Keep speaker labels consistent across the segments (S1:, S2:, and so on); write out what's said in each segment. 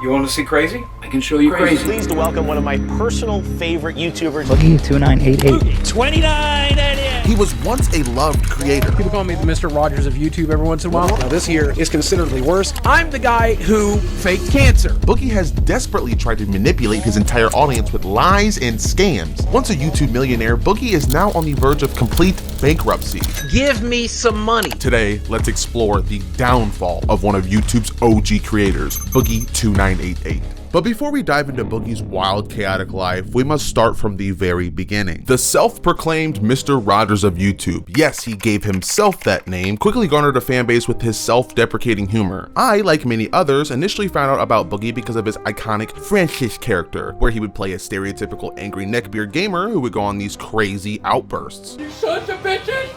S1: You want to see crazy? I can show you crazy.
S2: Pleased to welcome one of my personal favorite YouTubers,
S3: Boogie2988.
S2: Boogie2988.
S4: He was once a loved creator.
S5: People call me the Mr. Rogers of YouTube every once in a while. Now this year is considerably worse. I'm the guy who faked cancer.
S4: Boogie has desperately tried to manipulate his entire audience with lies and scams. Once a YouTube millionaire, Boogie is now on the verge of complete bankruptcy.
S5: Give me some money.
S4: Today, let's explore the downfall of one of YouTube's OG creators, Boogie2988. But before we dive into Boogie's wild, chaotic life, we must start from the very beginning. The self-proclaimed Mr. Rogers of YouTube, yes, he gave himself that name, quickly garnered a fan base with his self-deprecating humor. I, like many others, initially found out about Boogie because of his iconic Francis character, where he would play a stereotypical angry neckbeard gamer who would go on these crazy outbursts.
S1: You sons of bitches!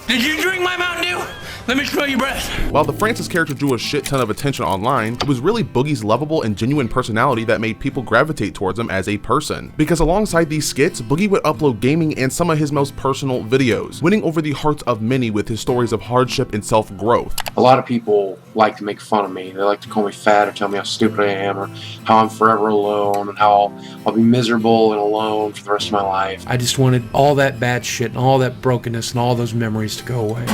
S1: Did you drink my Mountain Dew? Let me smell your breath.
S4: While the Francis character drew a shit ton of attention online, it was really Boogie's lovable and genuine personality that made people gravitate towards him as a person. Because alongside these skits, Boogie would upload gaming and some of his most personal videos, winning over the hearts of many with his stories of hardship and self-growth.
S6: A lot of people like to make fun of me. They like to call me fat or tell me how stupid I am or how I'm forever alone and how I'll be miserable and alone for the rest of my life.
S5: I just wanted all that bad shit and all that brokenness and all those memories to go away.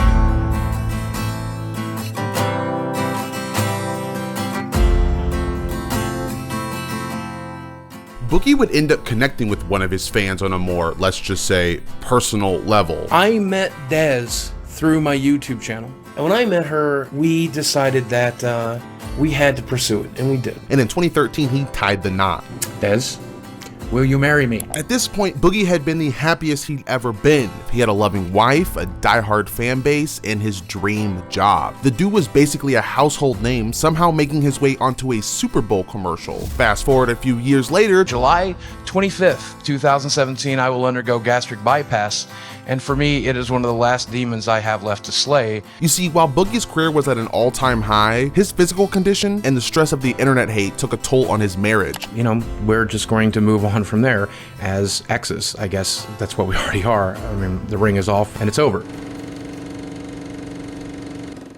S4: Boogie would end up connecting with one of his fans on a more, let's just say, personal level.
S5: I met Des through my YouTube channel. And when I met her, we decided that we had to pursue it, and we did.
S4: And in 2013, he tied the knot.
S5: Des, will you marry me?
S4: At this point, Boogie had been the happiest he'd ever been. He had a loving wife, a diehard fan base, and his dream job. The dude was basically a household name, somehow making his way onto a Super Bowl commercial. Fast forward a few years later,
S7: July 25th, 2017, I will undergo gastric bypass, and for me, it is one of the last demons I have left to slay.
S4: you see, while Boogie's career was at an all-time high, his physical condition and the stress of the internet hate took a toll on his marriage.
S5: You know, we're just going to move on from there as exes. I guess that's what we already are. I mean, the ring is off and it's over.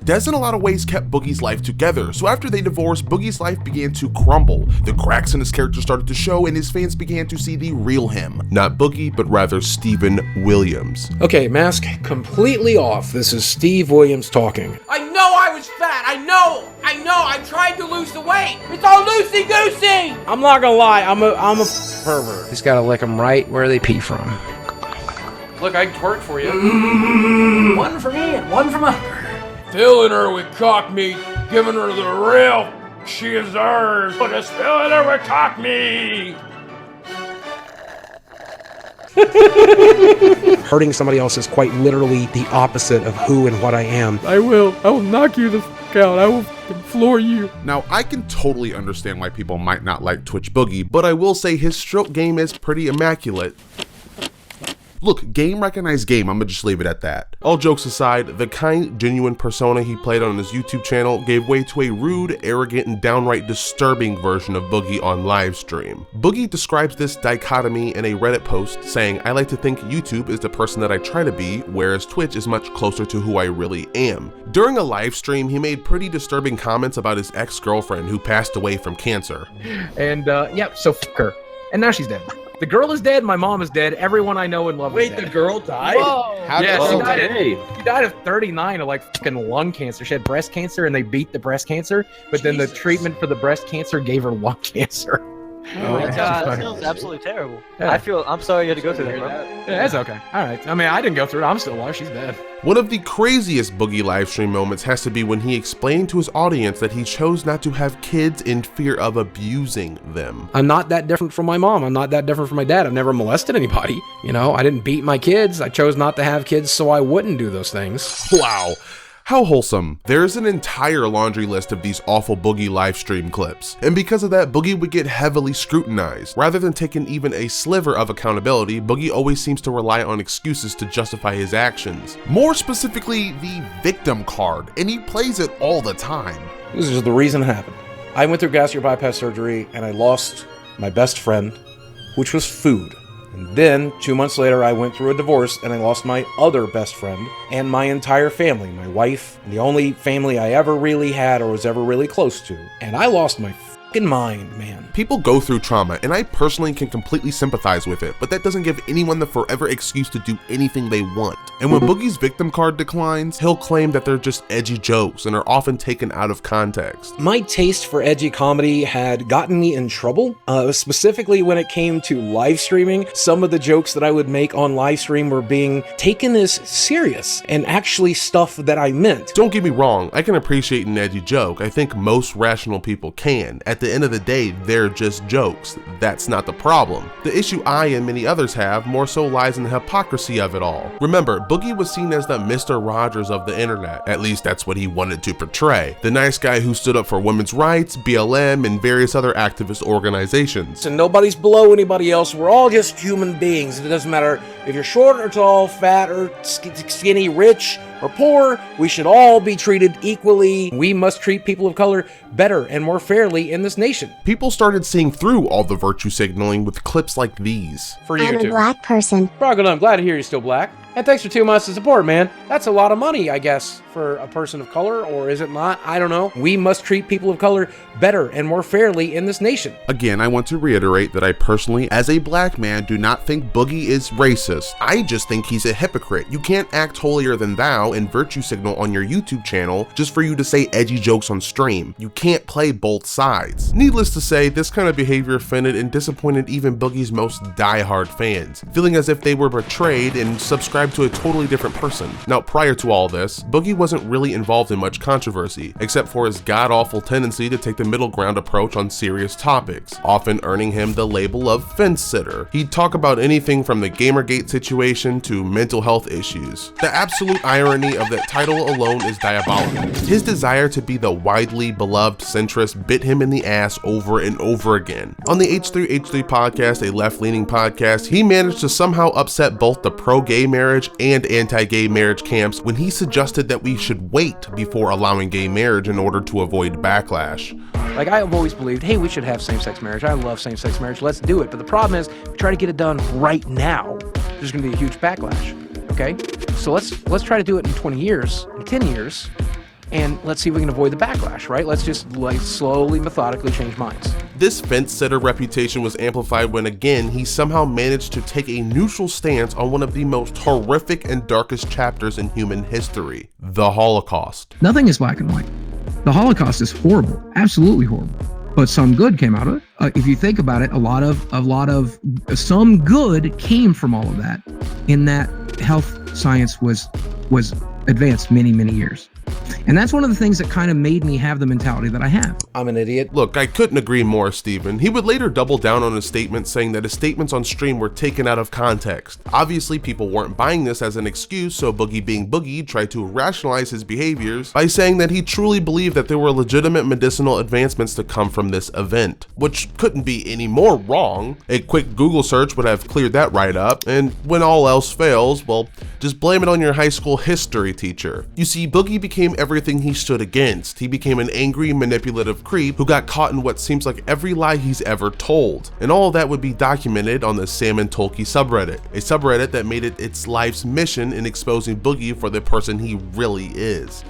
S4: Des in a lot of ways kept Boogie's life together, so after they divorced, Boogie's life began to crumble. The cracks in his character started to show and his fans began to see the real him. Not Boogie, but rather Steven Williams.
S5: Okay, mask completely off. This is Steve Williams talking.
S1: I know I was fat. I know. I tried to lose the weight. It's all loosey-goosey.
S5: I'm not gonna lie, I'm a pervert. Just gotta lick them right where they pee from. Look, I twerk for you.
S1: One for me and one for mother.
S8: Filling her with cock meat, giving her the real she deserves. But it's filling her with cock meat.
S5: Hurting somebody else is quite literally the opposite of who and what I am.
S8: I will knock you the fuck out. I will floor you.
S4: Now, I can totally understand why people might not like Twitch Boogie, but I will say his stroke game is pretty immaculate. Look, game recognized game, I'm gonna just leave it at that. All jokes aside, the kind, genuine persona he played on his YouTube channel gave way to a rude, arrogant, and downright disturbing version of Boogie on Livestream. Boogie describes this dichotomy in a Reddit post, saying, "I like to think YouTube is the person that I try to be, whereas Twitch is much closer to who I really am." During a live stream, he made pretty disturbing comments about his ex-girlfriend who passed away from cancer.
S9: And yeah, so fuck her. And now she's dead. The girl is dead, my mom is dead, everyone I know and love is dead.
S1: Wait, the girl died?
S9: Whoa.
S1: Yeah,
S9: she died of 39 of like fucking lung cancer. She had breast cancer and they beat the breast cancer, but then the treatment for the breast cancer gave her lung cancer.
S10: Oh my god, that sounds absolutely terrible. Yeah. I'm sorry you had to go through that, bro.
S9: Yeah, that's okay. Alright. I mean, I didn't go through it. I'm still alive. She's dead.
S4: One of the craziest Boogie livestream moments has to be when he explained to his audience that he chose not to have kids in fear of abusing them.
S5: I'm not that different from my mom. I'm not that different from my dad. I've never molested anybody. You know, I didn't beat my kids. I chose not to have kids so I wouldn't do those things.
S4: Wow. How wholesome. There's an entire laundry list of these awful Boogie livestream clips. And because of that, Boogie would get heavily scrutinized. Rather than taking even a sliver of accountability, Boogie always seems to rely on excuses to justify his actions. More specifically, the victim card, and he plays it all the time.
S5: This is the reason it happened. I went through gastric bypass surgery and I lost my best friend, which was food. And then 2 months later, I went through a divorce and I lost my other best friend and my entire family, my wife, and the only family I ever really had or was ever really close to. And I lost my fucking mind, man.
S4: People go through trauma, and I personally can completely sympathize with it, but that doesn't give anyone the forever excuse to do anything they want. And when Boogie's victim card declines, he'll claim that they're just edgy jokes and are often taken out of context.
S5: My taste for edgy comedy had gotten me in trouble, specifically when it came to live streaming. Some of the jokes that I would make on live stream were being taken as serious and actually stuff that I meant.
S4: Don't get me wrong, I can appreciate an edgy joke. I think most rational people can. At the end of the day, they're just jokes. That's not the problem. The issue I and many others have more so lies in the hypocrisy of it all. Remember, Boogie was seen as the Mr. Rogers of the internet. At least that's what he wanted to portray. The nice guy who stood up for women's rights, BLM, and various other activist organizations.
S5: And nobody's below anybody else. We're all just human beings. It doesn't matter if you're short or tall, fat or skinny, rich or poor. We should all be treated equally. We must treat people of color better and more fairly in this nation.
S4: People started seeing through all the virtue signaling with clips like these.
S5: For you
S3: I'm
S5: too.
S3: a black person.
S5: Broggle, I'm glad to hear you're still black. And thanks for 2 months of support, man. That's a lot of money, I guess, for a person of color, or is it not? I don't know. We must treat people of color better and more fairly in this nation.
S4: Again, I want to reiterate that I personally, as a black man, do not think Boogie is racist. I just think he's a hypocrite. You can't act holier than thou and virtue signal on your YouTube channel just for you to say edgy jokes on stream. You can't play both sides. Needless to say, this kind of behavior offended and disappointed even Boogie's most diehard fans, feeling as if they were betrayed and subscribed to a totally different person. Now, prior to all this, Boogie wasn't really involved in much controversy, except for his god-awful tendency to take the middle ground approach on serious topics, often earning him the label of fence sitter. He'd talk about anything from the Gamergate situation to mental health issues. The absolute irony of that title alone is diabolical. His desire to be the widely beloved centrist bit him in the ass over and over again. On the H3H3 podcast, a left-leaning podcast, he managed to somehow upset both the pro-gay marriage and anti-gay marriage camps when he suggested that we should wait before allowing gay marriage in order to avoid backlash.
S5: Like, I have always believed, hey, we should have same-sex marriage. I love same-sex marriage. Let's do it. But the problem is, we try to get it done right now, there's going to be a huge backlash. Okay? So let's try to do it in 20 years, in 10 years, and let's see if we can avoid the backlash, right? Let's just like slowly, methodically change minds.
S4: This fence-sitter reputation was amplified when again he somehow managed to take a neutral stance on one of the most horrific and darkest chapters in human history, the Holocaust.
S11: Nothing is black and white. The Holocaust is horrible, absolutely horrible. But some good came out of it. If you think about it, a lot of some good came from all of that, in that health science was advanced many, many years. And that's one of the things that kind of made me have the mentality that I have.
S5: I'm an idiot.
S4: Look, I couldn't agree more, Steven. He would later double down on his statement, saying that his statements on stream were taken out of context. Obviously, people weren't buying this as an excuse, so Boogie being Boogie tried to rationalize his behaviors by saying that he truly believed that there were legitimate medicinal advancements to come from this event, which couldn't be any more wrong. A quick Google search would have cleared that right up, and when all else fails, well, just blame it on your high school history teacher. You see, Boogie became everything he stood against. He became an angry, manipulative creep who got caught in what seems like every lie he's ever told. And all of that would be documented on the Salmon Tolkien subreddit, a subreddit that made it its life's mission in exposing Boogie for the person he really is.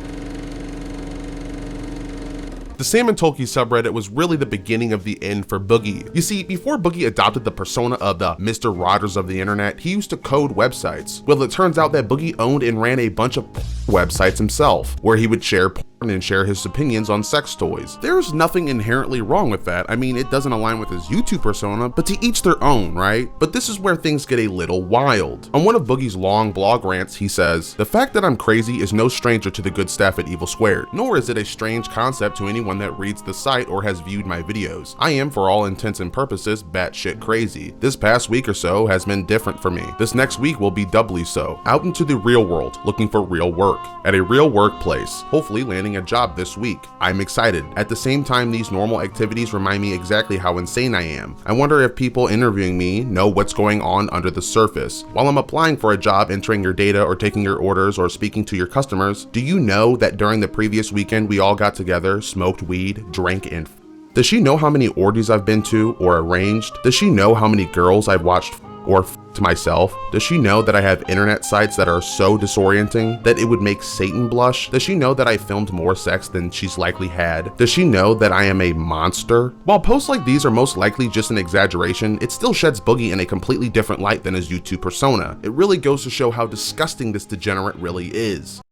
S4: The Salmon Tolkien subreddit was really the beginning of the end for Boogie. You see, before Boogie adopted the persona of the Mr. Rogers of the internet, he used to code websites. Well, it turns out that Boogie owned and ran a bunch of websites himself, where he would share porn and share his opinions on sex toys. There's nothing inherently wrong with that. I mean, it doesn't align with his YouTube persona, but to each their own, right? But this is where things get a little wild. On one of Boogie's long blog rants, he says, "The fact that I'm crazy is no stranger to the good staff at Evil Squared, nor is it a strange concept to anyone that reads the site or has viewed my videos. I am, for all intents and purposes, batshit crazy. This past week or so has been different for me. This next week will be doubly so. Out into the real world, looking for real work, at a real workplace, hopefully landing a job this week. I'm excited. At the same time, these normal activities remind me exactly how insane I am. I wonder if people interviewing me know what's going on under the surface. While I'm applying for a job, entering your data or taking your orders or speaking to your customers, do you know that during the previous weekend we all got together, smoked weed, drank, and does she know how many orgies I've been to or arranged? Does she know how many girls I've watched Or to myself? Does she know that I have internet sites that are so disorienting that it would make Satan blush? Does she know that I filmed more sex than she's likely had? Does she know that I am a monster? While posts like these are most likely just an exaggeration, it still sheds Boogie in a completely different light than his YouTube persona. It really goes to show how disgusting this degenerate really is.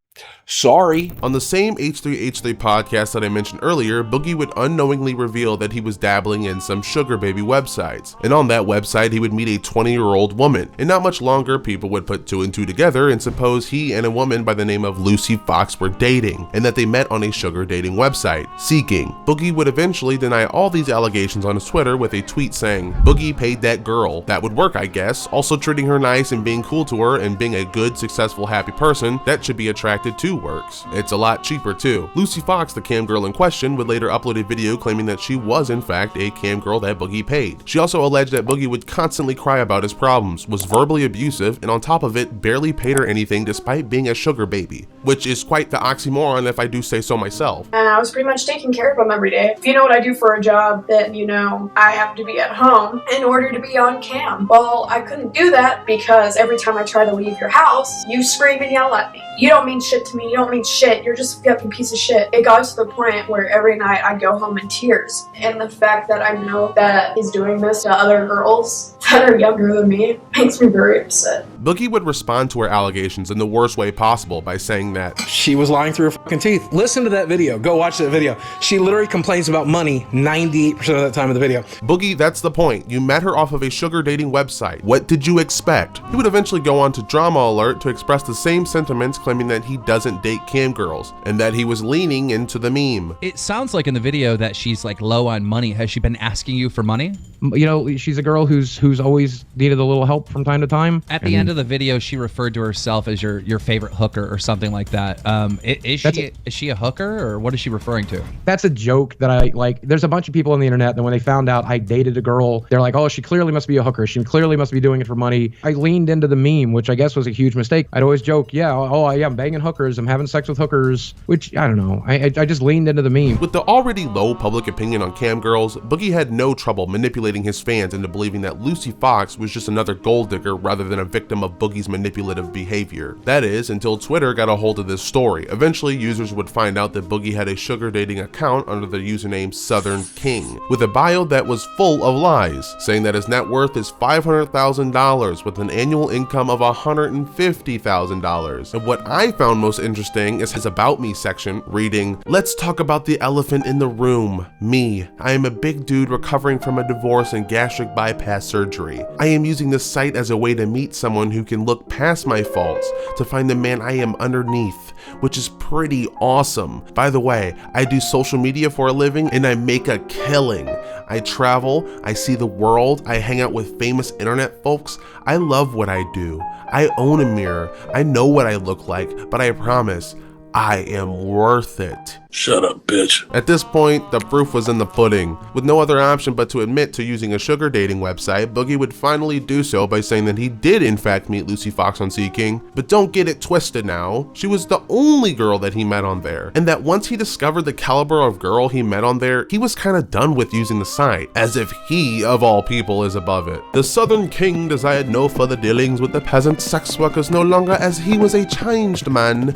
S5: Sorry.
S4: On the same H3H3 podcast that I mentioned earlier, Boogie would unknowingly reveal that he was dabbling in some sugar baby websites. And on that website, he would meet a 20-year-old woman. And not much longer, people would put two and two together and suppose he and a woman by the name of Lucy Fox were dating, and that they met on a sugar dating website, Seeking. Boogie would eventually deny all these allegations on his Twitter with a tweet saying, "Boogie paid that girl. That would work, I guess. Also treating her nice and being cool to her and being a good, successful, happy person, that should be attracted to works. It's a lot cheaper too." Lucy Fox, the cam girl in question, would later upload a video claiming that she was in fact a cam girl that Boogie paid. She also alleged that Boogie would constantly cry about his problems, was verbally abusive, and on top of it, barely paid her anything despite being a sugar baby, which is quite the oxymoron if I do say so myself.
S3: And I was pretty much taking care of him every day. If you know what I do for a job, then you know I have to be at home in order to be on cam. Well, I couldn't do that because every time I try to leave your house, you scream and yell at me. You don't mean shit to me. You don't mean shit. You're just a fucking piece of shit. It got to the point where every night I go home in tears. And the fact that I know that he's doing this to other girls that are younger than me makes me very upset.
S4: Boogie would respond to her allegations in the worst way possible by saying that
S5: she was lying through her fucking teeth. Listen to that video. Go watch that video. She literally complains about money 98% of the time of the video.
S4: Boogie, that's the point. You met her off of a sugar dating website. What did you expect? He would eventually go on to Drama Alert to express the same sentiments, claiming that he doesn't date cam girls and that he was leaning into the meme.
S12: It sounds like in the video that she's like low on money. Has she been asking you for money?
S11: You know, she's a girl who's always needed a little help from time to time.
S12: At the end of the video, she referred to herself as your favorite hooker or something like that. Is she a hooker, or what is she referring to?
S11: That's a joke that I like. There's a bunch of people on the internet that when they found out I dated a girl, they're like, oh, she clearly must be a hooker. She clearly must be doing it for money. I leaned into the meme, which I guess was a huge mistake. I'd always joke, yeah, I'm banging hookers. I'm having sex with hookers, which I don't know. I just leaned into the meme.
S4: With the already low public opinion on cam girls, Boogie had no trouble manipulating his fans into believing that Lucy Fox was just another gold digger rather than a victim of Boogie's manipulative behavior. That is, until Twitter got a hold of this story. Eventually, users would find out that Boogie had a sugar dating account under the username Southern King, with a bio that was full of lies, saying that his net worth is $500,000 with an annual income of $150,000. And what I found most interesting is his About Me section, reading, "Let's talk about the elephant in the room. Me. I am a big dude recovering from a divorce and gastric bypass surgery. I am using this site as a way to meet someone who can look past my faults, to find the man I am underneath, which is pretty awesome. By the way, I do social media for a living and I make a killing. I travel, I see the world, I hang out with famous internet folks. I love what I do. I own a mirror. I know what I look like, but I promise, I am worth it."
S8: Shut up, bitch.
S4: At this point, the proof was in the pudding. With no other option but to admit to using a sugar dating website, Boogie would finally do so by saying that he did in fact meet Lucy Fox on Seeking. But don't get it twisted now. She was the only girl that he met on there. And that once he discovered the caliber of girl he met on there, he was kinda done with using the site. As if he, of all people, is above it. The Southern King desired no further dealings with the peasant sex workers no longer, as he was a changed man.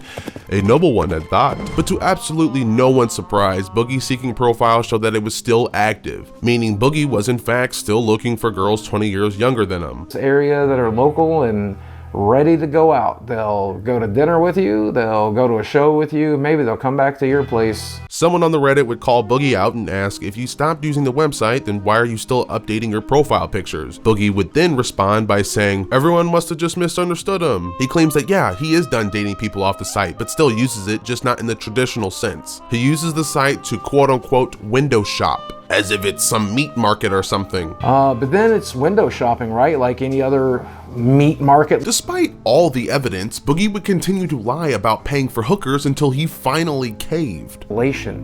S4: A noble one at that. But to absolutely no one's surprise, Boogie's Seeking profile showed that it was still active, meaning Boogie was in fact still looking for girls 20 years younger than him.
S7: Area that are local and ready to go out. They'll go to dinner with you, they'll go to a show with you, maybe they'll come back to your place.
S4: Someone on the Reddit would call Boogie out and ask, if you stopped using the website, then why are you still updating your profile pictures? Boogie would then respond by saying, everyone must have just misunderstood him. He claims that yeah, he is done dating people off the site, but still uses it, just not in the traditional sense. He uses the site to quote unquote window shop, as if it's some meat market or something.
S7: But then it's window shopping, right? Like any other meat market.
S4: Despite all the evidence, Boogie would continue to lie about paying for hookers until he finally caved.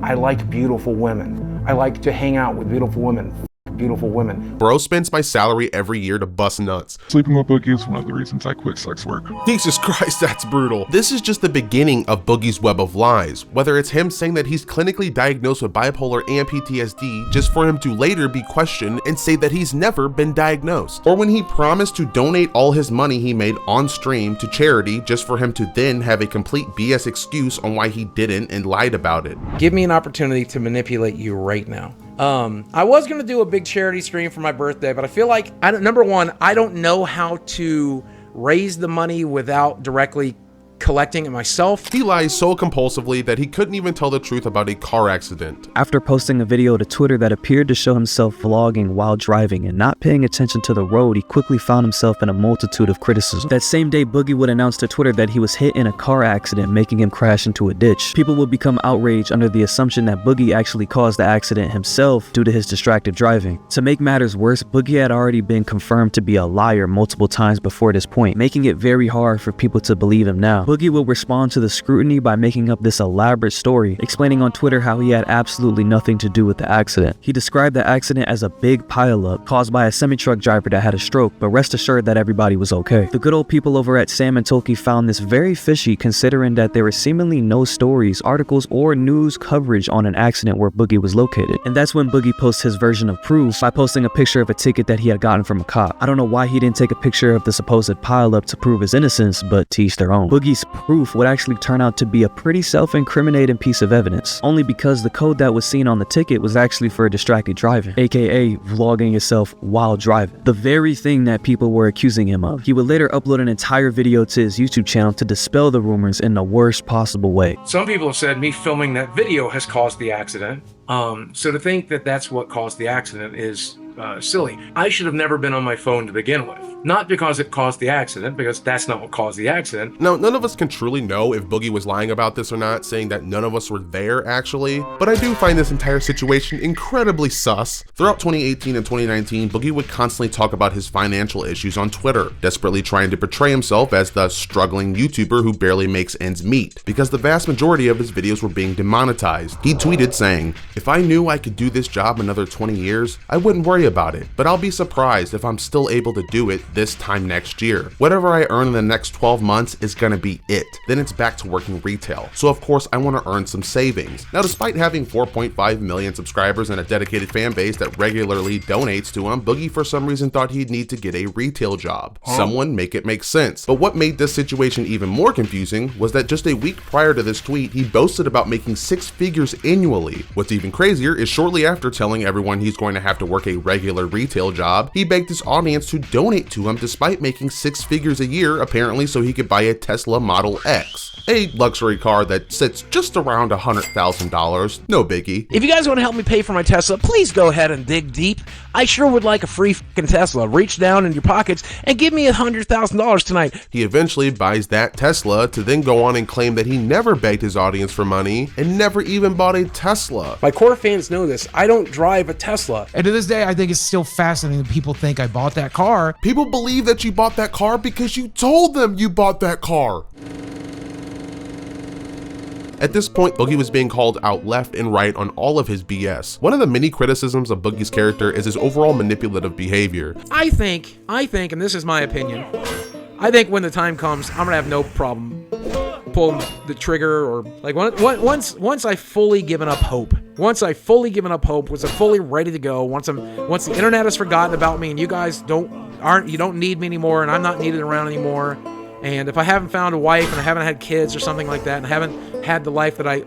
S7: I like beautiful women. I like to hang out with beautiful women. beautiful women.
S4: Bro spends my salary every year to bust nuts.
S13: Sleeping with Boogie is one of the reasons I quit sex work.
S4: Jesus Christ, that's brutal. This is just the beginning of Boogie's web of lies, whether it's him saying that he's clinically diagnosed with bipolar and PTSD just for him to later be questioned and say that he's never been diagnosed, or when he promised to donate all his money he made on stream to charity just for him to then have a complete BS excuse on why he didn't and lied about it.
S5: Give me an opportunity to manipulate you right now. I was gonna do a big charity stream for my birthday, but I feel like, number one, I don't know how to raise the money without directly collecting it myself.
S4: He lies so compulsively that he couldn't even tell the truth about a car accident.
S14: After posting a video to Twitter that appeared to show himself vlogging while driving and not paying attention to the road, he quickly found himself in a multitude of criticism. That same day, Boogie would announce to Twitter that he was hit in a car accident, making him crash into a ditch. People would become outraged under the assumption that Boogie actually caused the accident himself due to his distracted driving. To make matters worse, Boogie had already been confirmed to be a liar multiple times before this point, making it very hard for people to believe him now. Boogie will respond to the scrutiny by making up this elaborate story, explaining on Twitter how he had absolutely nothing to do with the accident. He described the accident as a big pileup caused by a semi-truck driver that had a stroke, but rest assured that everybody was okay. The good old people over at Sam and Tolkien found this very fishy, considering that there were seemingly no stories, articles, or news coverage on an accident where Boogie was located. And that's when Boogie posts his version of proof by posting a picture of a ticket that he had gotten from a cop. I don't know why he didn't take a picture of the supposed pileup to prove his innocence, but to each their own. Boogie's proof would actually turn out to be a pretty self-incriminating piece of evidence, only because the code that was seen on the ticket was actually for distracted driving, aka vlogging yourself while driving, the very thing that people were accusing him of. He would later upload an entire video to his YouTube channel to dispel the rumors in the worst possible way.
S5: Some people have said me filming that video has caused the accident. So to think that that's what caused the accident is silly. I should have never been on my phone to begin with. Not because it caused the accident, because that's not what caused the accident.
S4: Now, none of us can truly know if Boogie was lying about this or not, saying that none of us were there actually, but I do find this entire situation incredibly sus. Throughout 2018 and 2019, Boogie would constantly talk about his financial issues on Twitter, desperately trying to portray himself as the struggling YouTuber who barely makes ends meet, because the vast majority of his videos were being demonetized. He tweeted saying, "If I knew I could do this job another 20 years, I wouldn't worry about it, but I'll be surprised if I'm still able to do it this time next year. Whatever I earn in the next 12 months is gonna be it. Then it's back to working retail. So of course I want to earn some savings." Now, despite having 4.5 million subscribers and a dedicated fan base that regularly donates to him, Boogie for some reason thought he'd need to get a retail job. Someone make it make sense. But what made this situation even more confusing was that just a week prior to this tweet, he boasted about making 6 figures annually. What's even crazier is shortly after telling everyone he's going to have to work a regular retail job, he begged his audience to donate to him despite making 6 figures a year, apparently so he could buy a Tesla Model X, a luxury car that sits just around $100,000. No biggie.
S5: If you guys want to help me pay for my Tesla, please go ahead and dig deep. I sure would like a free fucking Tesla. Reach down in your pockets and give me $100,000 tonight.
S4: He eventually buys that Tesla to then go on and claim that he never begged his audience for money and never even bought a Tesla.
S5: My core fans know this. I don't drive a Tesla.
S15: And to this day, I think it's still fascinating that people think I bought that car.
S4: People believe that you bought that car because you told them you bought that car. At this point, Boogie was being called out left and right on all of his BS. One of the many criticisms of Boogie's character is his overall manipulative behavior.
S5: I think, and this is my opinion, I think when the time comes, I'm gonna have no problem pulling the trigger, or like once I've fully given up hope. Once I'm fully ready to go, once the internet has forgotten about me and you guys you don't need me anymore and I'm not needed around anymore. And if I haven't found a wife and I haven't had kids or something like that, and I haven't had the life that I,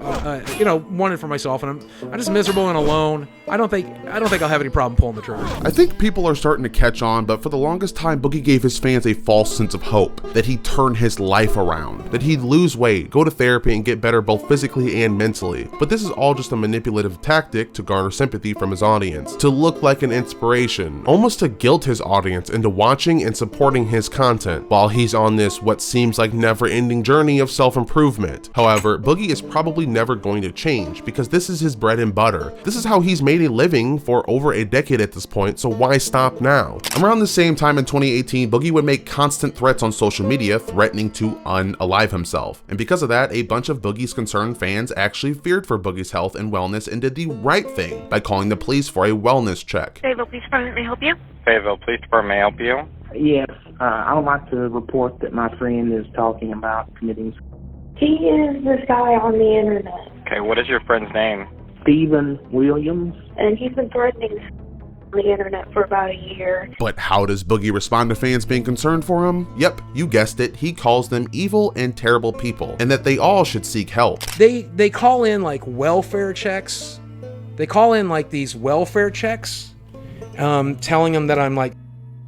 S5: wanted for myself, and I'm just miserable and alone, I don't think I'll have any problem pulling the trigger.
S4: I think people are starting to catch on, but for the longest time, Boogie gave his fans a false sense of hope that he'd turn his life around, that he'd lose weight, go to therapy, and get better both physically and mentally. But this is all just a manipulative tactic to garner sympathy from his audience, to look like an inspiration, almost to guilt his audience into watching and supporting his content while he's on this what seems like never-ending journey of self-improvement. However, Boogie is probably never going to change because this is his bread and butter. This is how he's made made a living for over a decade at this point, so why stop now? Around the same time in 2018, Boogie would make constant threats on social media, threatening to unalive himself. And because of that, a bunch of Boogie's concerned fans actually feared for Boogie's health and wellness and did the right thing by calling the police for a wellness check.
S16: Fayetteville Police Department, may I help you?
S17: Fayetteville Police Department, may I help you?
S18: Yes, I would like to report that my friend is talking about committing.
S16: He is this guy on the internet.
S17: Okay, what is your friend's name?
S18: Stephen Williams.
S16: And he's been threatening on the internet for about a year.
S4: But how does Boogie respond to fans being concerned for him? Yep, you guessed it, he calls them evil and terrible people, and that they all should seek help.
S5: They call in like welfare checks. They call in like these welfare checks, telling them that I'm like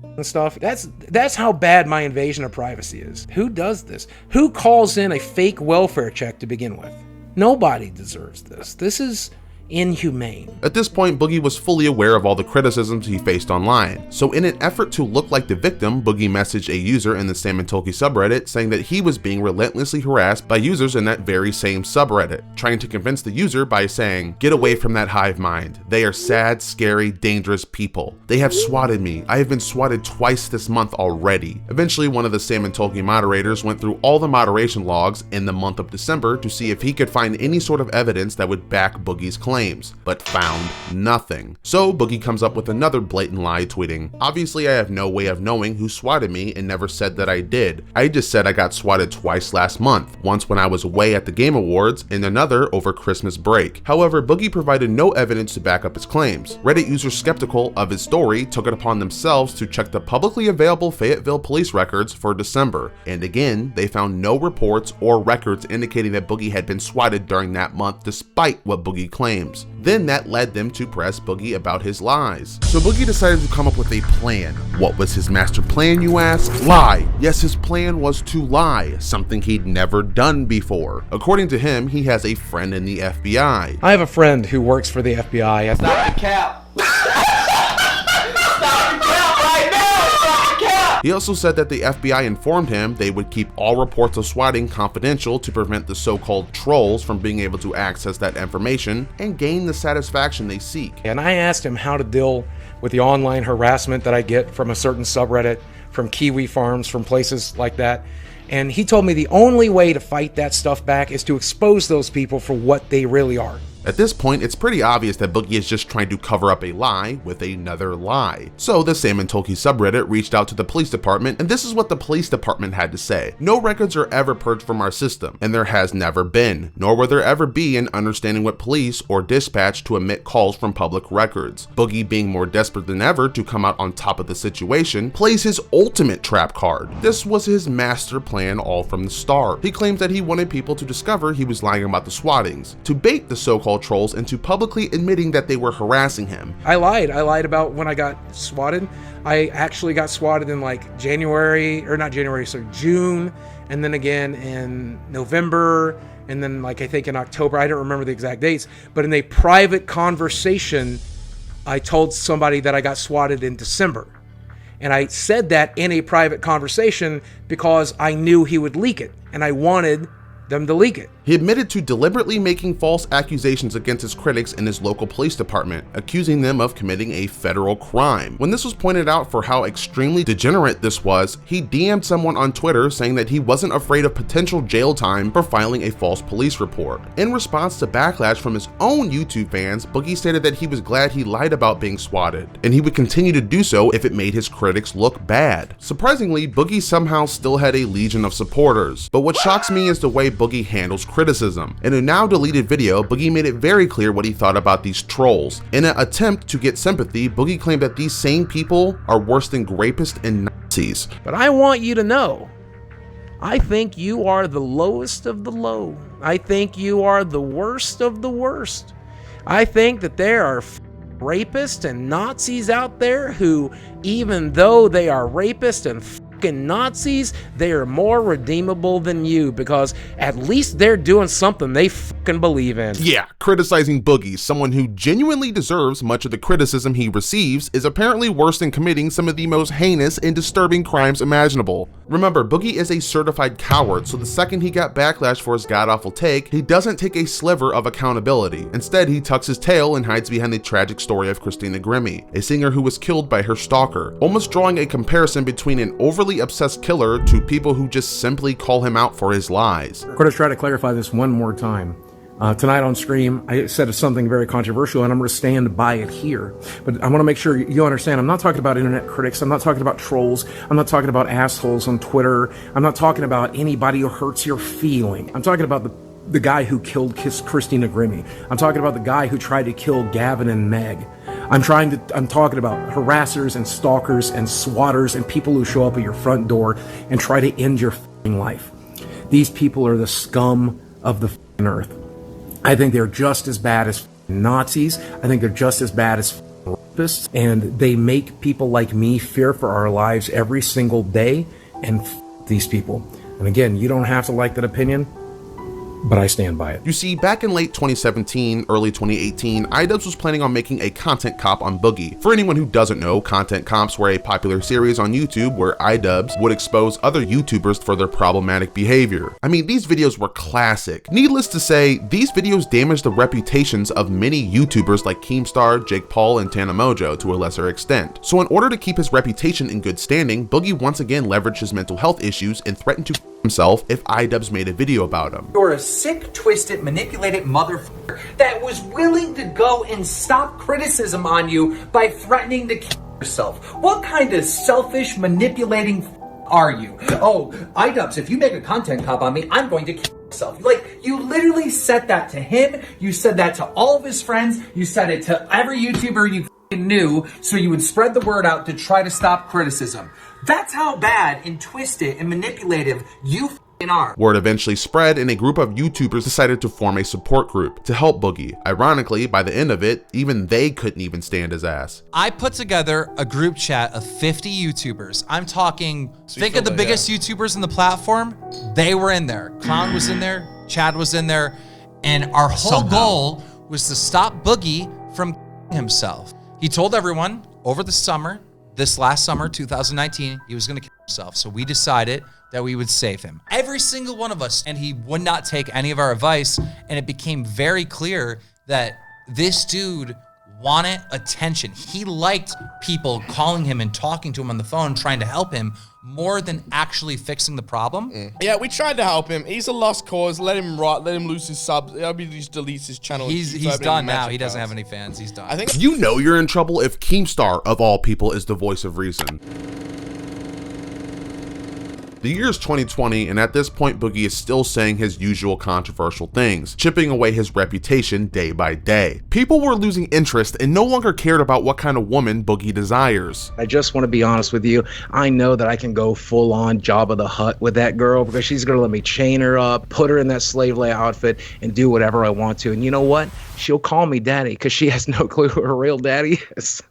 S5: and stuff. That's how bad my invasion of privacy is. Who does this? Who calls in a fake welfare check to begin with? Nobody deserves this. This is inhumane.
S4: At this point, Boogie was fully aware of all the criticisms he faced online. So in an effort to look like the victim, Boogie messaged a user in the Sam and Toki subreddit saying that he was being relentlessly harassed by users in that very same subreddit, trying to convince the user by saying, "Get away from that hive mind. They are sad, scary, dangerous people. They have swatted me. I have been swatted twice this month already." Eventually, one of the Sam and Toki moderators went through all the moderation logs in the month of December to see if he could find any sort of evidence that would back Boogie's claim, but found nothing. So Boogie comes up with another blatant lie, tweeting, "Obviously I have no way of knowing who swatted me and never said that I did. I just said I got swatted twice last month, once when I was away at the Game Awards and another over Christmas break." However, Boogie provided no evidence to back up his claims. Reddit users skeptical of his story took it upon themselves to check the publicly available Fayetteville police records for December, and again they found no reports or records indicating that Boogie had been swatted during that month despite what Boogie claims. Then that led them to press Boogie about his lies. So Boogie decided to come up with a plan. What was his master plan, you ask? Lie. Yes, his plan was to lie, something he'd never done before. According to him, he has a friend in the FBI.
S5: I have a friend who works for the FBI.
S1: Stop the cap.
S4: He also said that the FBI informed him they would keep all reports of swatting confidential to prevent the so-called trolls from being able to access that information and gain the satisfaction they seek.
S5: And I asked him how to deal with the online harassment that I get from a certain subreddit, from Kiwi farms, from places like that. And he told me the only way to fight that stuff back is to expose those people for what they really are.
S4: At this point, it's pretty obvious that Boogie is just trying to cover up a lie with another lie. So the Sam and Toki subreddit reached out to the police department, and this is what the police department had to say. "No records are ever purged from our system, and there has never been, nor will there ever be an understanding with police or dispatch to omit calls from public records." Boogie, being more desperate than ever to come out on top of the situation, plays his ultimate trap card. This was his master plan all from the start. He claims that he wanted people to discover he was lying about the swattings, to bait the so-called trolls into publicly admitting that they were harassing him.
S5: I lied about when I got swatted. I actually got swatted in like June, and then again in November, and then like I think in October. I don't remember the exact dates, but in a private conversation, I told somebody that I got swatted in December. And I said that in a private conversation because I knew he would leak it, and I wanted them to leak it.
S4: He admitted to deliberately making false accusations against his critics in his local police department, accusing them of committing a federal crime. When this was pointed out for how extremely degenerate this was, he DM'd someone on Twitter saying that he wasn't afraid of potential jail time for filing a false police report. In response to backlash from his own YouTube fans, Boogie stated that he was glad he lied about being swatted, and he would continue to do so if it made his critics look bad. Surprisingly, Boogie somehow still had a legion of supporters, but what shocks me is the way Boogie handles criticism. In a now deleted video, Boogie made it very clear what he thought about these trolls. In an attempt to get sympathy, Boogie claimed that these same people are worse than rapists and Nazis.
S5: But I want you to know, I think you are the lowest of the low. I think you are the worst of the worst. I think that there are rapists and Nazis out there who, even though they are rapists and fucking Nazis, they are more redeemable than you because at least they're doing something they fucking believe in.
S4: Yeah, criticizing Boogie, someone who genuinely deserves much of the criticism he receives, is apparently worse than committing some of the most heinous and disturbing crimes imaginable. Remember, Boogie is a certified coward, so the second he got backlash for his god-awful take, he doesn't take a sliver of accountability. Instead, he tucks his tail and hides behind the tragic story of Christina Grimmie, a singer who was killed by her stalker, almost drawing a comparison between an overly obsessed killer to people who just simply call him out for his lies.
S5: I'm going to try to clarify this one more time. Tonight on stream, I said something very controversial, and I'm going to stand by it here. But I want to make sure you understand, I'm not talking about internet critics, I'm not talking about trolls, I'm not talking about assholes on Twitter, I'm not talking about anybody who hurts your feeling. I'm talking about the guy who killed Christina Grimmie. I'm talking about the guy who tried to kill Gavin and Meg. I'm talking about harassers and stalkers and swatters and people who show up at your front door and try to end your life. These people are the scum of the earth. I think they're just as bad as Nazis. I think they're just as bad as rapists. And they make people like me fear for our lives every single day. And these people. And again, you don't have to like that opinion, but I stand by it.
S4: You see, back in late 2017, early 2018, iDubbbz was planning on making a content cop on Boogie. For anyone who doesn't know, content cops were a popular series on YouTube where iDubbbz would expose other YouTubers for their problematic behavior. I mean, these videos were classic. Needless to say, these videos damaged the reputations of many YouTubers like Keemstar, Jake Paul, and Tana Mojo to a lesser extent. So in order to keep his reputation in good standing, Boogie once again leveraged his mental health issues and threatened to himself if iDubbbz made a video about him.
S19: You're a sick, twisted, manipulated motherfucker that was willing to go and stop criticism on you by threatening to kill yourself. What kind of selfish, manipulating are you? Oh, iDubbbz, if you make a content cop on me, I'm going to kill myself. Like, you literally said that to him, you said that to all of his friends, you said it to every YouTuber you knew, so you would spread the word out to try to stop criticism. That's how bad and twisted and manipulative you are.
S4: Word eventually spread, and a group of YouTubers decided to form a support group to help Boogie. Ironically, by the end of it, even they couldn't even stand his ass.
S20: I put together a group chat of 50 YouTubers. I'm talking, think of the biggest YouTubers in the platform. They were in there. Clown was in there. Chad was in there. And our whole goal was to stop Boogie from himself. He told everyone over the summer, this last summer, 2019, he was going to kill himself. So we decided that we would save him. Every single one of us, and he would not take any of our advice. And it became very clear that this dude wanted attention. He liked people calling him and talking to him on the phone, trying to help him more than actually fixing the problem.
S21: Yeah, we tried to help him. He's a lost cause. Let him rot. Let him lose his subs. He just deletes his channel.
S20: He's done now. He doesn't have any fans. He's done.
S21: I think
S4: you know you're in trouble if Keemstar, of all people, is the voice of reason. The year is 2020, and at this point, Boogie is still saying his usual controversial things, chipping away his reputation day by day. People were losing interest and no longer cared about what kind of woman Boogie desires.
S5: I just want to be honest with you. I know that I can go full on Jabba the Hutt with that girl because she's going to let me chain her up, put her in that slave labor outfit, and do whatever I want to. And you know what? She'll call me daddy because she has no clue who her real daddy is.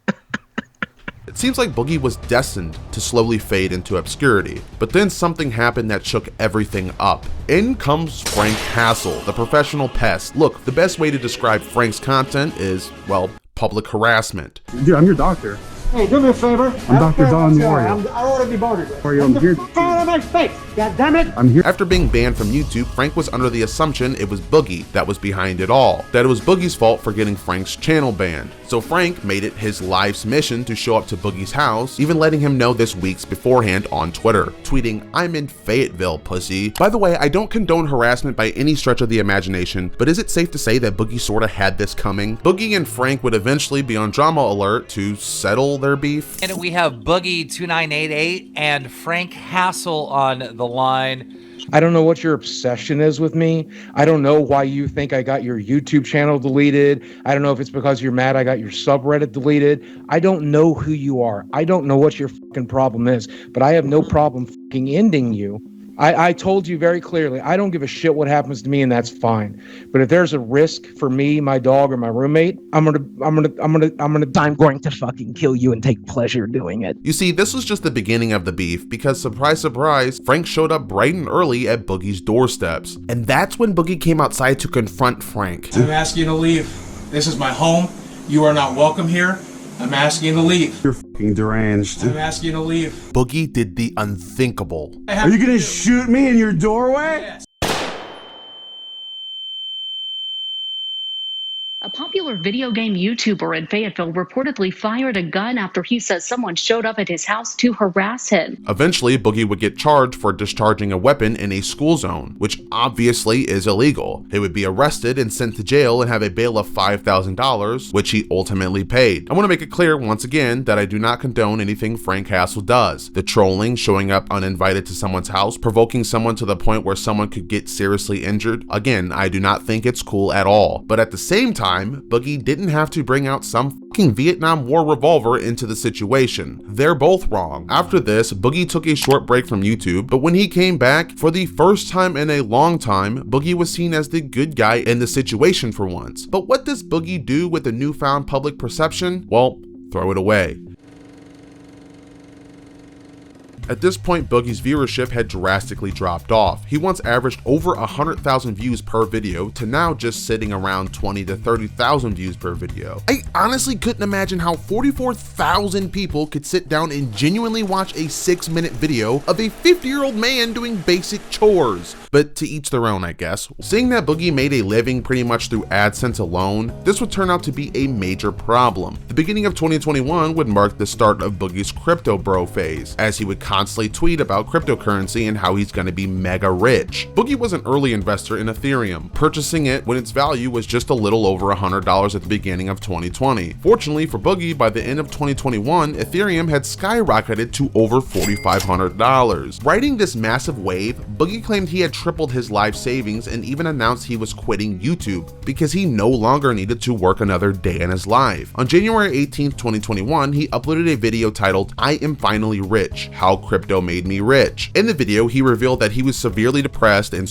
S4: It seems like Boogie was destined to slowly fade into obscurity, but then something happened that shook everything up. In comes Frank Hassel, the professional pest. Look, the best way to describe Frank's content is, well, public harassment.
S22: Dude, I'm your doctor.
S23: Hey, do me a favor.
S22: I'm Dr. Don Morio.
S23: I don't want to be bothered.
S22: I'm here.
S23: Out of my face. God damn it.
S4: I'm here. After being banned from YouTube, Frank was under the assumption it was Boogie that was behind it all, that it was Boogie's fault for getting Frank's channel banned. So Frank made it his life's mission to show up to Boogie's house, even letting him know this weeks beforehand on Twitter, tweeting, "I'm in Fayetteville, pussy." By the way, I don't condone harassment by any stretch of the imagination, but is it safe to say that Boogie sorta had this coming? Boogie and Frank would eventually be on drama alert to settle their beef.
S24: And we have Boogie2988 and Frank Hassel on the line.
S5: I don't know what your obsession is with me. I don't know why you think I got your YouTube channel deleted. I don't know if it's because you're mad I got your subreddit deleted. I don't know who you are. I don't know what your fucking problem is, but I have no problem fucking ending you. I told you very clearly, I don't give a shit what happens to me, and that's fine. But if there's a risk for me, my dog, or my roommate, I'm going to fucking kill you and take pleasure doing it.
S4: You see, this was just the beginning of the beef because, surprise, surprise, Frank showed up bright and early at Boogie's doorsteps. And that's when Boogie came outside to confront Frank.
S15: I'm asking you to leave. This is my home. You are not welcome here. I'm asking you to leave.
S22: You're fucking deranged.
S15: I'm asking you to leave.
S4: Boogie did the unthinkable.
S22: Are you gonna shoot me in your doorway?
S15: Yes.
S2: A popular video game YouTuber in Fayetteville reportedly fired a gun after he says someone showed up at his house to harass him.
S4: Eventually, Boogie would get charged for discharging a weapon in a school zone, which obviously is illegal. He would be arrested and sent to jail and have a bail of $5,000, which he ultimately paid. I want to make it clear once again that I do not condone anything Frank Hassel does. The trolling, showing up uninvited to someone's house, provoking someone to the point where someone could get seriously injured. Again, I do not think it's cool at all. But at the same time, Boogie didn't have to bring out some fucking Vietnam War revolver into the situation. They're both wrong. After this, Boogie took a short break from YouTube, but when he came back, for the first time in a long time, Boogie was seen as the good guy in the situation for once. But what does Boogie do with the newfound public perception? Well, throw it away. At this point, Boogie's viewership had drastically dropped off. He once averaged over 100,000 views per video to now just sitting around 20 to 30,000 views per video. I honestly couldn't imagine how 44,000 people could sit down and genuinely watch a 6-minute video of a 50-year-old man doing basic chores. But to each their own, I guess. Seeing that Boogie made a living pretty much through AdSense alone, this would turn out to be a major problem. The beginning of 2021 would mark the start of Boogie's crypto bro phase, as he would constantly tweet about cryptocurrency and how he's gonna be mega rich. Boogie was an early investor in Ethereum, purchasing it when its value was just a little over $100 at the beginning of 2020. Fortunately for Boogie, by the end of 2021, Ethereum had skyrocketed to over $4,500. Riding this massive wave, Boogie claimed he had tripled his life savings and even announced he was quitting YouTube because he no longer needed to work another day in his life. On January 18th, 2021, he uploaded a video titled, "I Am Finally Rich, How Crypto Made Me Rich." In the video, he revealed that he was severely depressed and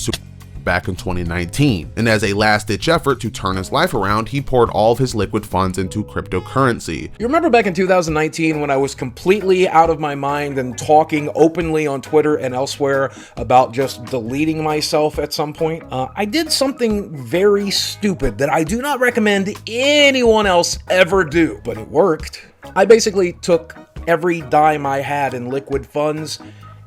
S4: back in 2019, and as a last-ditch effort to turn his life around, he poured all of his liquid funds into cryptocurrency.
S5: You remember back in 2019 when I was completely out of my mind and talking openly on Twitter and elsewhere about just deleting myself at some point? I did something very stupid that I do not recommend anyone else ever do, but it worked. I basically took every dime I had in liquid funds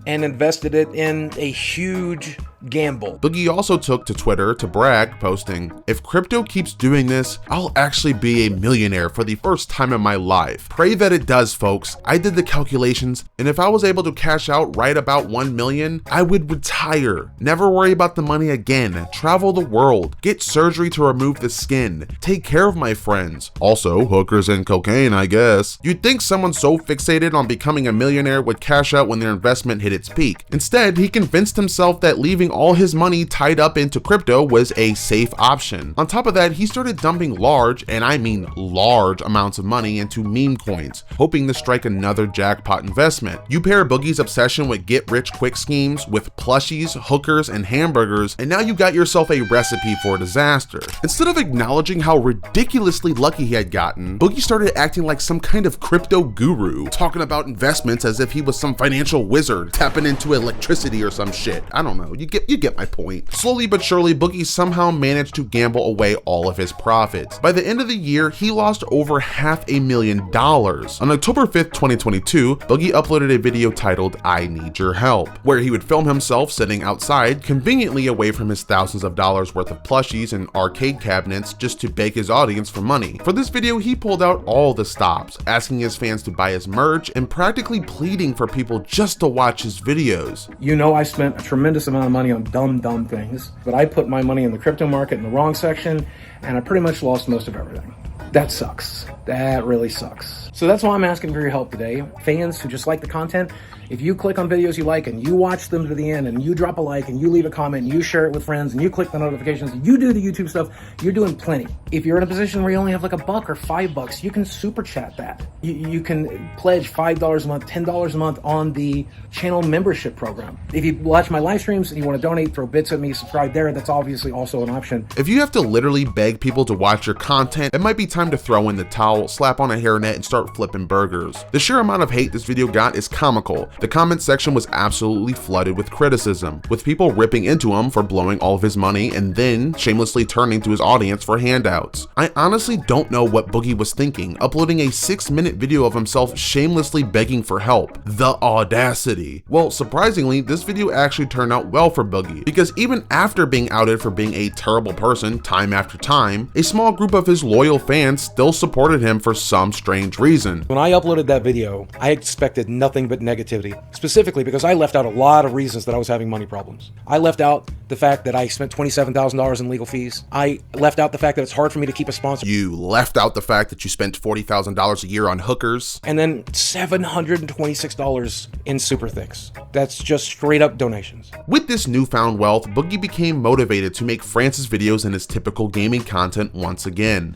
S5: and invested it in a huge gamble.
S4: Boogie also took to Twitter to brag, posting, "If crypto keeps doing this, I'll actually be a millionaire for the first time in my life. Pray that it does, folks. I did the calculations, and if I was able to cash out right about 1 million, I would retire. Never worry about the money again. Travel the world. Get surgery to remove the skin. Take care of my friends. Also, hookers and cocaine, I guess." You'd think someone so fixated on becoming a millionaire would cash out when their investment hit its peak. Instead, he convinced himself that leaving all his money tied up into crypto was a safe option. On top of that, he started dumping large, and I mean large, amounts of money into meme coins, hoping to strike another jackpot investment. You pair Boogie's obsession with get-rich-quick schemes with plushies, hookers, and hamburgers, and now you got yourself a recipe for disaster. Instead of acknowledging how ridiculously lucky he had gotten, Boogie started acting like some kind of crypto guru, talking about investments as if he was some financial wizard, tapping into electricity or some shit. I don't know, you get my point. Slowly but surely, Boogie somehow managed to gamble away all of his profits. By the end of the year, he lost over $500,000. On October 5th, 2022, Boogie uploaded a video titled, "I Need Your Help," where he would film himself sitting outside, conveniently away from his thousands of dollars worth of plushies and arcade cabinets, just to beg his audience for money. For this video, he pulled out all the stops, asking his fans to buy his merch and practically pleading for people just to watch his videos.
S5: You know, I spent a tremendous amount of money on dumb things, but I put my money in the crypto market in the wrong section, and I pretty much lost most of everything. That sucks. That really sucks. So that's why I'm asking for your help today. Fans who just like the content, if you click on videos you like and you watch them to the end and you drop a like and you leave a comment and you share it with friends and you click the notifications and you do the YouTube stuff, you're doing plenty. If you're in a position where you only have like $1 or $5, you can super chat that. You can pledge $5 a month, $10 a month on the channel membership program. If you watch my live streams and you want to donate, throw bits at me, subscribe there, that's obviously also an option.
S4: If you have to literally beg people to watch your content, it might be time to throw in the towel, slap on a hairnet, and start flipping burgers. The sheer amount of hate this video got is comical. The comment section was absolutely flooded with criticism, with people ripping into him for blowing all of his money and then shamelessly turning to his audience for handouts. I honestly don't know what Boogie was thinking, uploading a 6-minute video of himself shamelessly begging for help. The audacity. Well, surprisingly, this video actually turned out well for Boogie, because even after being outed for being a terrible person time after time, a small group of his loyal fans still supported him for some strange reason.
S5: When I uploaded that video, I expected nothing but negativity, specifically because I left out a lot of reasons that I was having money problems. I left out the fact that I spent $27,000 in legal fees. I left out the fact that it's hard for me to keep a sponsor.
S4: You left out the fact that you spent $40,000 a year on hookers.
S5: And then $726 in super thicks. That's just straight up donations.
S4: With this newfound wealth, Boogie became motivated to make Francis videos in his typical gaming content once again.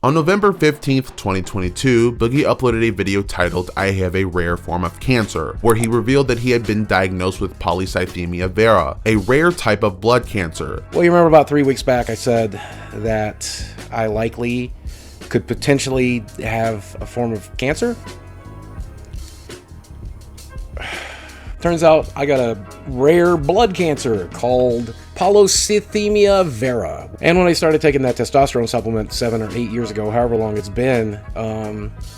S4: On November 15th, 2022, Boogie uploaded a video titled "I Have a Rare Form of Cancer," where he revealed that he had been diagnosed with polycythemia vera, a rare type of blood cancer.
S5: Well, you remember about 3 weeks back I said that I likely could potentially have a form of cancer? Turns out I got a rare blood cancer called polycythemia vera. And when I started taking that testosterone supplement 7 or 8 years ago, however long it's been,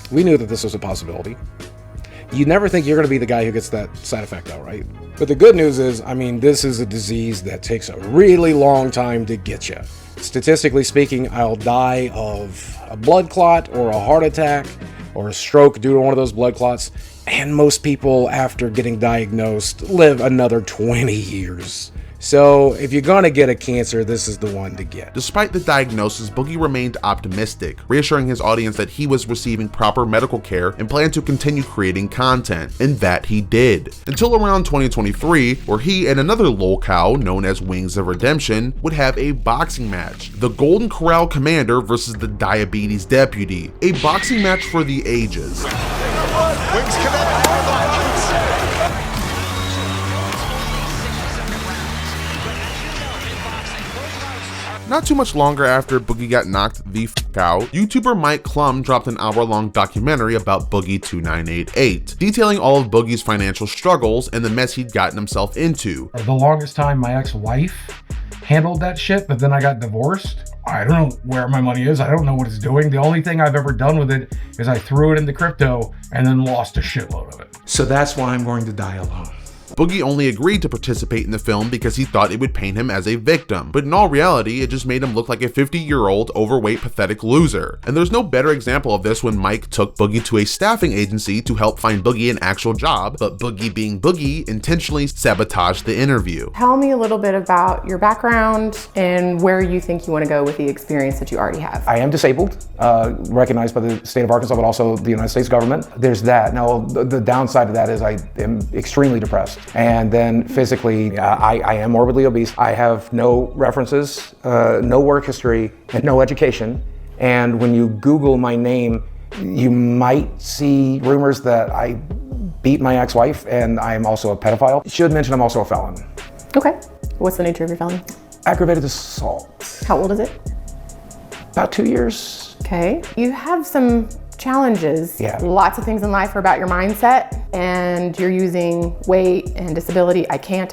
S5: we knew that this was a possibility. You never think you're going to be the guy who gets that side effect though, right? But the good news is, I mean, this is a disease that takes a really long time to get you. Statistically speaking, I'll die of a blood clot or a heart attack or a stroke due to one of those blood clots. And most people, after getting diagnosed, live another 20 years. So if you're gonna get a cancer, this is the one to get.
S4: Despite the diagnosis, Boogie remained optimistic, reassuring his audience that he was receiving proper medical care and planned to continue creating content, and that he did. Until around 2023, where he and another Lolcow, known as Wings of Redemption, would have a boxing match. The Golden Corral Commander versus the Diabetes Deputy. A boxing match for the ages.
S3: Wings connect.
S4: Not too much longer after Boogie got knocked the f*** out, YouTuber Mike Clum dropped an hour-long documentary about Boogie2988, detailing all of Boogie's financial struggles and the mess he'd gotten himself into.
S22: The longest time my ex-wife handled that shit, but then I got divorced. I don't know where my money is. I don't know what it's doing. The only thing I've ever done with it is I threw it into crypto and then lost a shitload of it.
S5: So that's why I'm going to die alone.
S4: Boogie only agreed to participate in the film because he thought it would paint him as a victim, but in all reality, it just made him look like a 50-year-old, overweight, pathetic loser. And there's no better example of this when Mike took Boogie to a staffing agency to help find Boogie an actual job, but Boogie being Boogie intentionally sabotaged the interview.
S6: Tell me a little bit about your background and where you think you want to go with the experience that you already have.
S7: I am disabled, recognized by the state of Arkansas, but also the United States government. There's that. Now, the downside of that is I am extremely depressed. And then physically, I am morbidly obese. I have no references, no work history, and no education. And when you Google my name, you might see rumors that I beat my ex-wife and I'm also a pedophile. Should mention I'm also a felon.
S6: Okay. What's the nature of your felony?
S7: Aggravated assault.
S6: How old is it?
S7: About 2 years.
S6: Okay. You have some challenges.
S7: Yeah.
S6: Lots of things in life are about your mindset, and you're using weight and disability. I can't.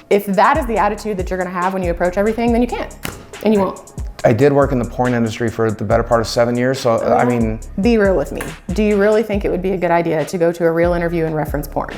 S6: If that is the attitude that you're gonna have when you approach everything, then you can't, and you won't.
S7: I did work in the porn industry for the better part of 7 years, so I mean...
S6: Be real with me. Do you really think it would be a good idea to go to a real interview and reference porn?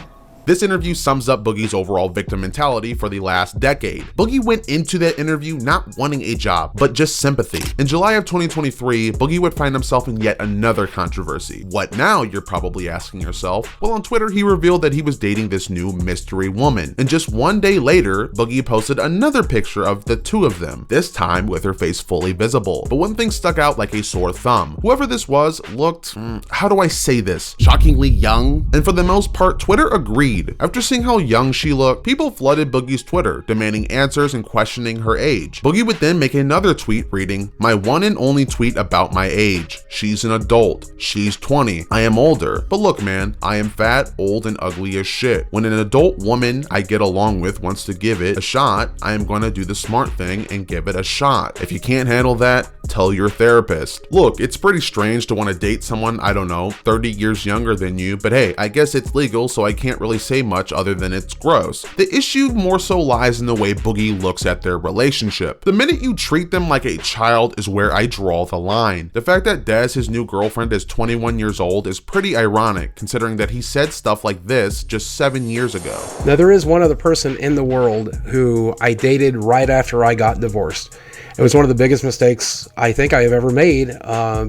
S4: This interview sums up Boogie's overall victim mentality for the last decade. Boogie went into that interview not wanting a job, but just sympathy. In July of 2023, Boogie would find himself in yet another controversy. What now, you're probably asking yourself? Well, on Twitter, he revealed that he was dating this new mystery woman. And just one day later, Boogie posted another picture of the two of them, this time with her face fully visible. But one thing stuck out like a sore thumb. Whoever this was looked, how do I say this, shockingly young? And for the most part, Twitter agreed. After seeing how young she looked, people flooded Boogie's Twitter, demanding answers and questioning her age. Boogie would then make another tweet reading, "My one and only tweet about my age. She's an adult. She's 20. I am older. But look, man, I am fat, old, and ugly as shit. When an adult woman I get along with wants to give it a shot, I am gonna do the smart thing and give it a shot. If you can't handle that, tell your therapist." Look, it's pretty strange to want to date someone, I don't know, 30 years younger than you, but hey, I guess it's legal, so I can't really say much other than it's gross. The issue more so lies in the way Boogie looks at their relationship. The minute you treat them like a child is where I draw the line. The fact that Des, his new girlfriend, is 21 years old is pretty ironic, considering that he said stuff like this just 7 years ago.
S5: Now, there is one other person in the world who I dated right after I got divorced. It was one of the biggest mistakes I think I have ever made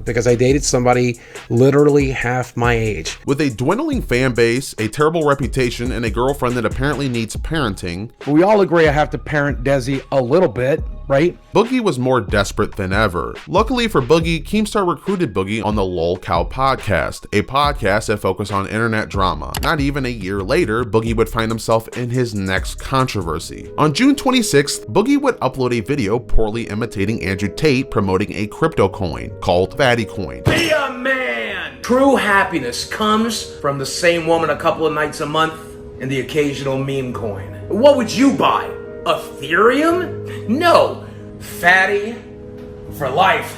S5: because I dated somebody literally half my age.
S4: With a dwindling fan base, a terrible reputation, and a girlfriend that apparently needs parenting.
S22: We all agree I have to parent Desi a little bit, right?
S4: Boogie was more desperate than ever. Luckily for Boogie, Keemstar recruited Boogie on the Lolcow podcast, a podcast that focused on internet drama. Not even a year later, Boogie would find himself in his next controversy. On June 26th, Boogie would upload a video poorly imitating Andrew Tate promoting a crypto coin called Fatty Coin.
S1: Be a man! True happiness comes from the same woman a couple of nights a month and the occasional meme coin. What would you buy? Ethereum? No. Fatty for life.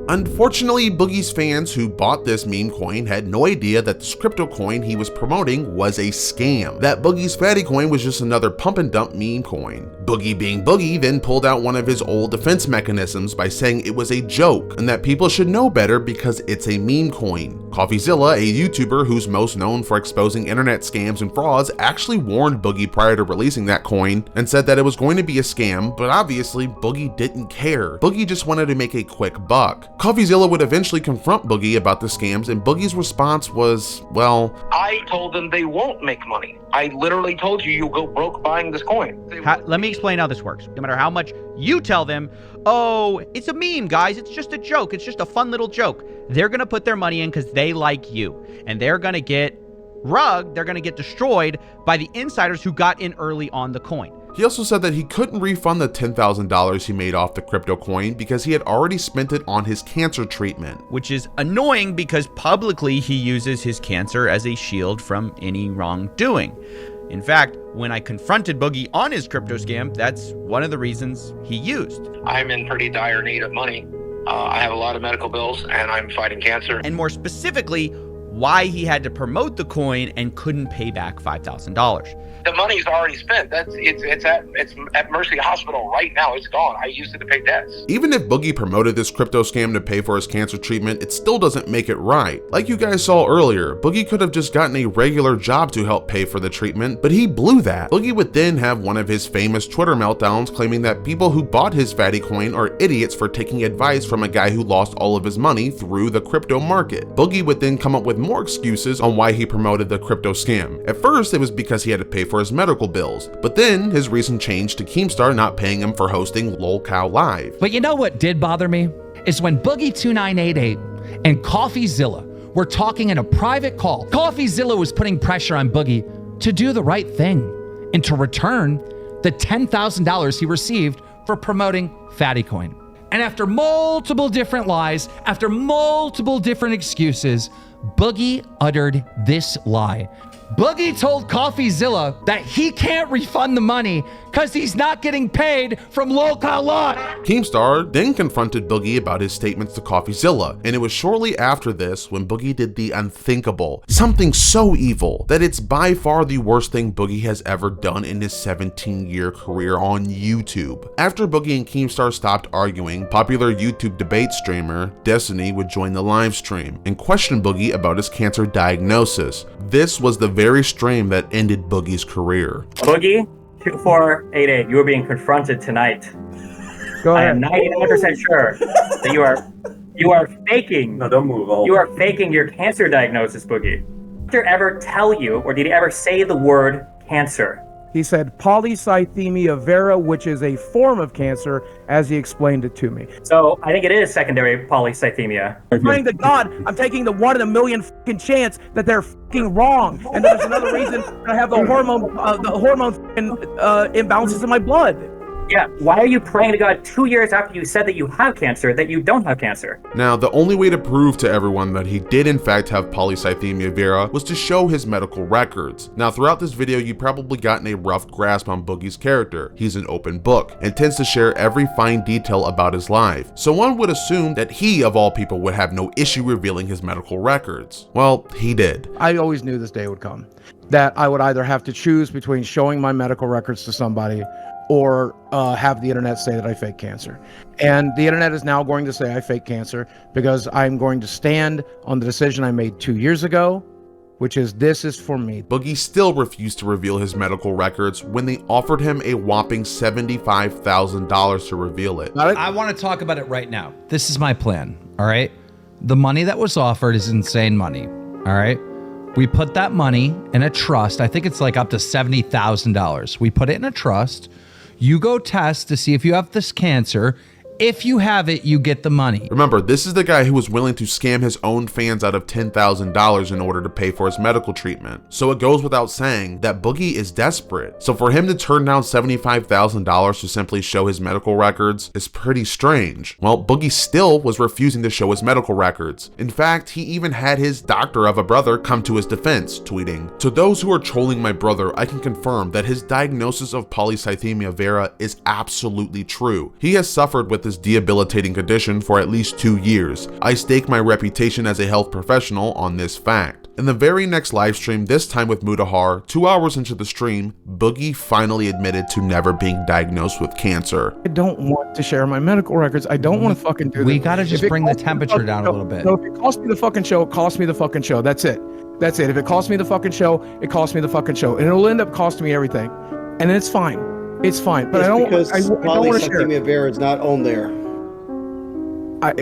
S4: Unfortunately, Boogie's fans who bought this meme coin had no idea that this crypto coin he was promoting was a scam. That Boogie's Fatty coin was just another pump and dump meme coin. Boogie being Boogie then pulled out one of his old defense mechanisms by saying it was a joke and that people should know better because it's a meme coin. CoffeeZilla, a YouTuber who's most known for exposing internet scams and frauds, actually warned Boogie prior to releasing that coin and said that it was going to be a scam, but obviously Boogie didn't care. Boogie just wanted to make a quick buck. CoffeeZilla would eventually confront Boogie about the scams, and Boogie's response was, well,
S18: I told them they won't make money. I literally told you you'll go broke buying this coin.
S9: Let me explain how this works. No matter how much you tell them, oh, it's a meme, guys, it's just a joke, it's just a fun little joke, they're gonna put their money in because they like you, and they're gonna get rugged, they're gonna get destroyed by the insiders who got in early on the coin.
S4: He also said that he couldn't refund the $10,000 he made off the crypto coin because he had already spent it on his cancer treatment.
S9: Which is annoying because publicly he uses his cancer as a shield from any wrongdoing. In fact, when I confronted Boogie on his crypto scam, that's one of the reasons he used.
S18: I'm in pretty dire need of money. I have a lot of medical bills and I'm fighting cancer.
S9: And more specifically, why he had to promote the coin and couldn't pay back $5,000.
S18: The money's already spent. It's at Mercy Hospital right now. It's gone. I used it to pay debts.
S4: Even if Boogie promoted this crypto scam to pay for his cancer treatment, it still doesn't make it right. Like you guys saw earlier, Boogie could have just gotten a regular job to help pay for the treatment, but he blew that. Boogie would then have one of his famous Twitter meltdowns claiming that people who bought his Fatty coin are idiots for taking advice from a guy who lost all of his money through the crypto market. Boogie would then come up with more excuses on why he promoted the crypto scam. At first, it was because he had to pay for his medical bills, but then his reason changed to Keemstar not paying him for hosting Lolcow Live.
S10: But you know what did bother me? Is when Boogie2988 and CoffeeZilla were talking in a private call. CoffeeZilla was putting pressure on Boogie to do the right thing and to return the $10,000 he received for promoting Fatty Coin. And after multiple different lies, after multiple different excuses, Boogie uttered this lie. Boogie told CoffeeZilla that he can't refund the money because he's not getting paid from Lolcow Lot.
S4: Keemstar then confronted Boogie about his statements to CoffeeZilla, and it was shortly after this when Boogie did the unthinkable, something so evil that it's by far the worst thing Boogie has ever done in his 17-year career on YouTube. After Boogie and Keemstar stopped arguing, popular YouTube debate streamer Destiny would join the live stream and question Boogie about his cancer diagnosis. This was the very strain that ended Boogie's career.
S8: Boogie2988, you are being confronted tonight.
S5: Go ahead.
S8: I am 99% sure that you are faking. No, don't move. You are faking your cancer diagnosis, Boogie. Did your doctor ever tell you, or did he ever say the word cancer?
S5: He said polycythemia vera, which is a form of cancer, as he explained it to me.
S8: So I think it is secondary polycythemia.
S5: Praying to God, I'm taking the 1 in a million fucking chance that they're fucking wrong, and there's another reason that I have the hormone imbalances in my blood.
S8: Yeah, why are you praying to God 2 years after you said that you have cancer, that you don't have cancer?
S4: Now, the only way to prove to everyone that he did in fact have polycythemia vera was to show his medical records. Now, throughout this video, you've probably gotten a rough grasp on Boogie's character. He's an open book and tends to share every fine detail about his life. So one would assume that he, of all people, would have no issue revealing his medical records. Well, he did.
S5: I always knew this day would come, that I would either have to choose between showing my medical records to somebody or have the internet say that I fake cancer. And the internet is now going to say I fake cancer because I'm going to stand on the decision I made 2 years ago, which is this is for me.
S4: Boogie still refused to reveal his medical records when they offered him a whopping $75,000 to reveal it.
S10: I want to talk about it right now. This is my plan, all right? The money that was offered is insane money, all right? We put that money in a trust. I think it's like up to $70,000. We put it in a trust. You go test to see if you have this cancer. If you have it, you get the money.
S4: Remember, this is the guy who was willing to scam his own fans out of $10,000 in order to pay for his medical treatment. So it goes without saying that Boogie is desperate. So for him to turn down $75,000 to simply show his medical records is pretty strange. Well, Boogie still was refusing to show his medical records. In fact, he even had his doctor of a brother come to his defense, tweeting, "To those who are trolling my brother, I can confirm that his diagnosis of polycythemia vera is absolutely true. He has suffered with this debilitating condition for at least 2 years. I stake my reputation as a health professional on this fact." In the very next live stream, this time with Mudahar, 2 hours into the stream, Boogie finally admitted to never being diagnosed with cancer.
S5: I don't want to share my medical records. I don't want to fucking do that.
S10: We gotta just bring the temperature down a little bit.
S5: No, if it costs me the fucking show, it costs me the fucking show. That's it. That's it. If it costs me the fucking show, it costs me the fucking show. And it'll end up costing me everything. And it's fine. It's fine. But I don't want to share.
S11: Polycythemia vera is not on there.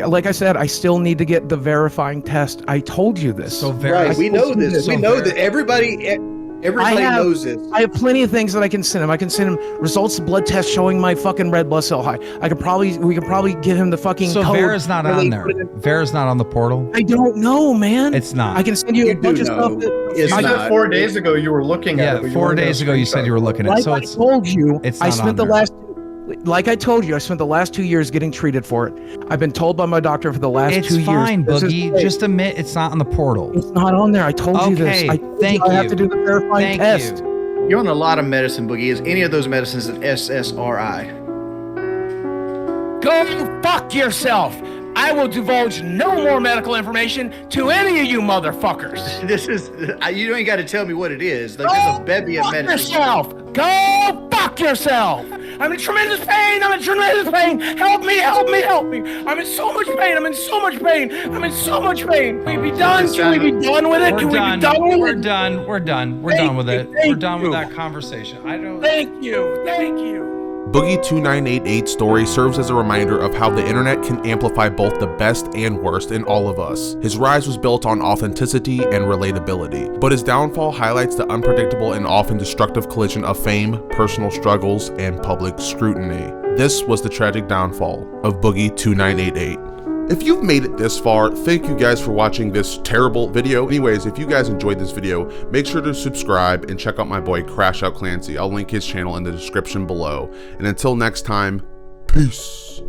S5: Like I said, I still need to get the verifying test. I told you this.
S10: So
S11: right, we know this. We know that everybody knows this.
S5: I have plenty of things that I can send him. I can send him results of blood tests showing my fucking red blood cell high. We could probably get him the fucking
S10: So
S5: code.
S10: Vera's not on there. Vera's not on the portal?
S5: I don't know, man.
S10: It's not.
S5: I can send you a bunch of stuff.
S12: You said 4 days ago you were looking at it.
S10: Yeah, 4 days ago you said you were looking at it. So
S5: I told you, I spent the last 2 years getting treated for it. I've been told by my doctor for the last 2 years.
S10: It's fine, Boogie. Just admit it's not on the portal.
S5: It's not on there. I told you this. I have to do the verifying test.
S11: You're on a lot of medicine, Boogie. Is any of those medicines an SSRI?
S1: Go fuck yourself. I will divulge no more medical information to any of you motherfuckers.
S11: This is, you ain't got to tell me what it is. Like, there's a bevy of medicine.
S1: Yourself. Go fuck yourself. I'm in tremendous pain. I'm in tremendous pain. Help me, help me, help me. I'm in so much pain. I'm in so much pain. I'm in so much pain. Can we be done? Can we be done with it? Can we be done with it?
S10: We're done. We're done. We're done with it. We're done with that conversation.
S1: Thank you. Thank you.
S4: Boogie2988's story serves as a reminder of how the internet can amplify both the best and worst in all of us. His rise was built on authenticity and relatability, but his downfall highlights the unpredictable and often destructive collision of fame, personal struggles, and public scrutiny. This was the tragic downfall of Boogie2988. If you've made it this far, thank you guys for watching this terrible video. Anyways, if you guys enjoyed this video, make sure to subscribe and check out my boy Crash Out Clancy. I'll link his channel in the description below. And until next time, peace.